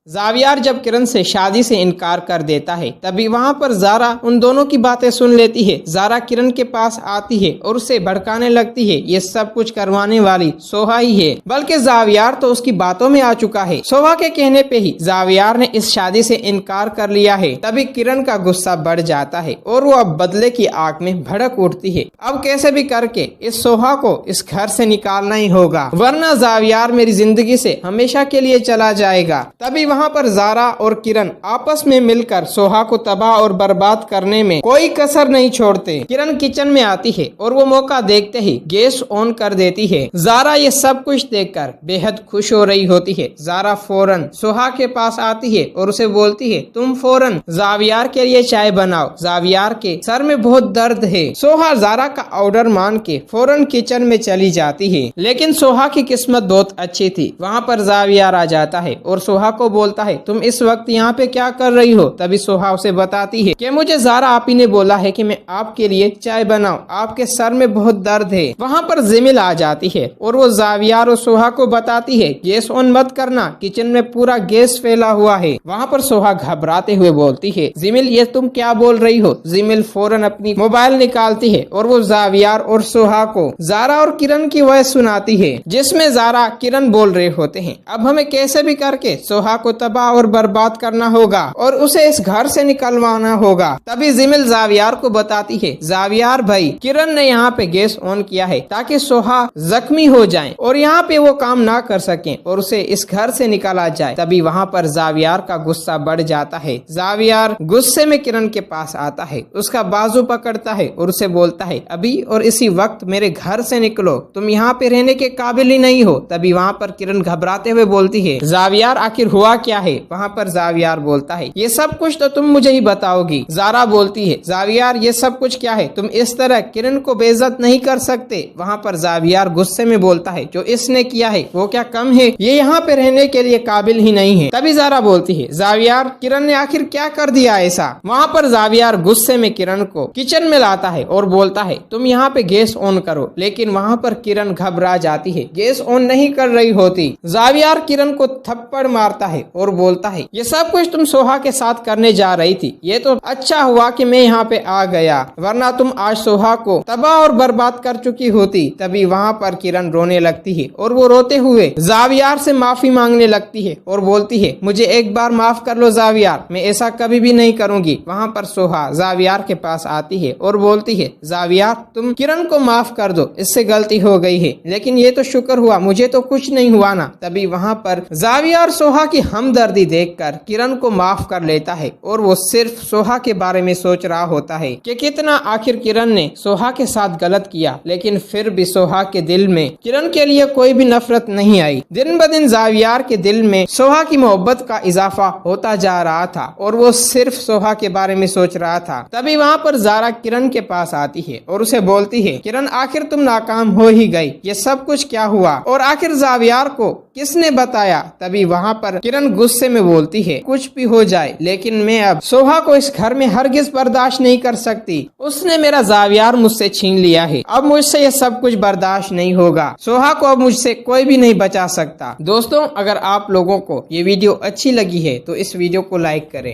जावियार जब किरण से शादी से इनकार कर देता है तभी वहाँ पर जारा उन दोनों की बातें सुन लेती है। जारा किरण के पास आती है और उसे भड़काने लगती है। ये सब कुछ करवाने वाली सोहा ही है, बल्कि जावियार तो उसकी बातों में आ चुका है। सोहा के कहने पे ही जावियार ने इस शादी से इनकार कर लिया है। तभी किरण का गुस्सा बढ़ जाता है और वो अब बदले की आग में भड़क उठती है। अब कैसे भी करके इस सोहा को इस घर से निकालना ही होगा, वरना जावियार मेरी जिंदगी से हमेशा के लिए चला जाएगा। तभी वहाँ पर जारा और किरण आपस में मिलकर सोहा को तबाह और बर्बाद करने में कोई कसर नहीं छोड़ते। किरण किचन में आती है और वो मौका देखते ही गैस ऑन कर देती है। जारा ये सब कुछ देखकर बेहद खुश हो रही होती है। जारा फौरन सोहा के पास आती है और उसे बोलती है, तुम फौरन जावियार के लिए चाय बनाओ, जावियार के सर में बहुत दर्द है। सोहा जारा का ऑर्डर मान के फौरन किचन में चली जाती है। लेकिन सोहा की किस्मत बहुत अच्छी थी। वहाँ पर जावियार आ जाता है और सोहा को बोलता है, तुम इस वक्त यहाँ पे क्या कर रही हो? तभी सोहा उसे बताती है कि मुझे जारा आपी ने बोला है कि मैं आपके लिए चाय बनाऊं, आपके सर में बहुत दर्द है। वहाँ पर जिमिल आ जाती है और वो जावियार और सोहा को बताती है, गैस ऑन मत करना, किचन में पूरा गैस फैला हुआ है। वहाँ पर सोहा घबराते हुए बोलती है, जिमिल ये तुम क्या बोल रही हो? जिमिल फौरन अपनी मोबाइल निकालती है और वो जावियार और सोहा को जारा और किरण की वॉइस सुनाती है, जिसमें जारा किरण बोल रहे होते हैं, अब हमें कैसे भी करके सोहा को तबाह और बर्बाद करना होगा और उसे इस घर से निकलवाना होगा। तभी जिमिल जावियार को बताती है, जावियार भाई, किरण ने यहाँ पे गैस ऑन किया है ताकि सोहा जख्मी हो जाए और यहाँ पे वो काम ना कर सके और उसे इस घर से निकाला जाए। तभी वहाँ पर जावियार का गुस्सा बढ़ जाता है। जावियार गुस्से में किरण के पास आता है, उसका बाजू पकड़ता है और उसे बोलता है, अभी और इसी वक्त मेरे घर से निकलो, तुम यहाँ पे रहने के काबिल ही नहीं हो। तभी वहाँ पर किरण घबराते हुए बोलती है, जावियार आखिर हुआ क्या है? वहाँ पर जावियार बोलता है, ये सब कुछ तो तुम मुझे ही बताओगी। जारा बोलती है, जावियार ये सब कुछ क्या है? तुम इस तरह किरण को बेइज्जत नहीं कर सकते। वहाँ पर जावियार गुस्से में बोलता है, जो इसने किया है वो क्या कम है? ये यहाँ पे रहने के लिए काबिल ही नहीं है। तभी जारा बोलती है, जावियार किरण ने आखिर क्या कर दिया ऐसा? वहाँ पर जावियार गुस्से में किरण को किचन में लाता है और बोलता है, तुम यहाँ पे गैस ऑन करो। लेकिन वहाँ पर किरण घबरा जाती है, गैस ऑन नहीं कर रही होती। जावियार किरण को थप्पड़ मारता है और बोलता है, ये सब कुछ तुम सोहा के साथ करने जा रही थी, ये तो अच्छा हुआ कि मैं यहाँ पे आ गया, वरना तुम आज सोहा को तबाह और बर्बाद कर चुकी होती। तभी वहाँ पर किरण रोने लगती है और वो रोते हुए जावियार से माफी मांगने लगती है और बोलती है, मुझे एक बार माफ कर लो जावियार, मैं ऐसा कभी भी नहीं करूंगी। वहाँ पर सोहा जावियार के पास आती है और बोलती है, जावियार तुम किरण को माफ कर दो, इससे गलती हो गई है, लेकिन ये तो शुक्र हुआ मुझे तो कुछ नहीं हुआ ना। तभी वहाँ पर जावियार सोहा की हमदर्दी देखकर किरण को माफ कर लेता है और वो सिर्फ सोहा के बारे में सोच रहा होता है कि कितना आखिर किरण ने सोहा के साथ गलत किया। लेकिन फिर भी सोहा के दिल में किरण के लिए कोई भी नफरत नहीं आई। दिन ब दिन जावियार के दिल में सोहा की मोहब्बत का इजाफा होता जा रहा था और वो सिर्फ सोहा के बारे में सोच रहा था। तभी वहाँ पर जारा किरण के पास आती है और उसे बोलती है, किरण आखिर तुम नाकाम हो ही गई, ये सब कुछ क्या हुआ और आखिर जावियार को किसने बताया? तभी वहाँ पर किरण गुस्से में बोलती है, कुछ भी हो जाए लेकिन मैं अब सोहा को इस घर में हरगिज बर्दाश्त नहीं कर सकती। उसने मेरा जावियार मुझसे छीन लिया है, अब मुझसे ये सब कुछ बर्दाश्त नहीं होगा। सोहा को अब मुझसे कोई भी नहीं बचा सकता। दोस्तों, अगर आप लोगों को ये वीडियो अच्छी लगी है तो इस वीडियो को लाइक करें।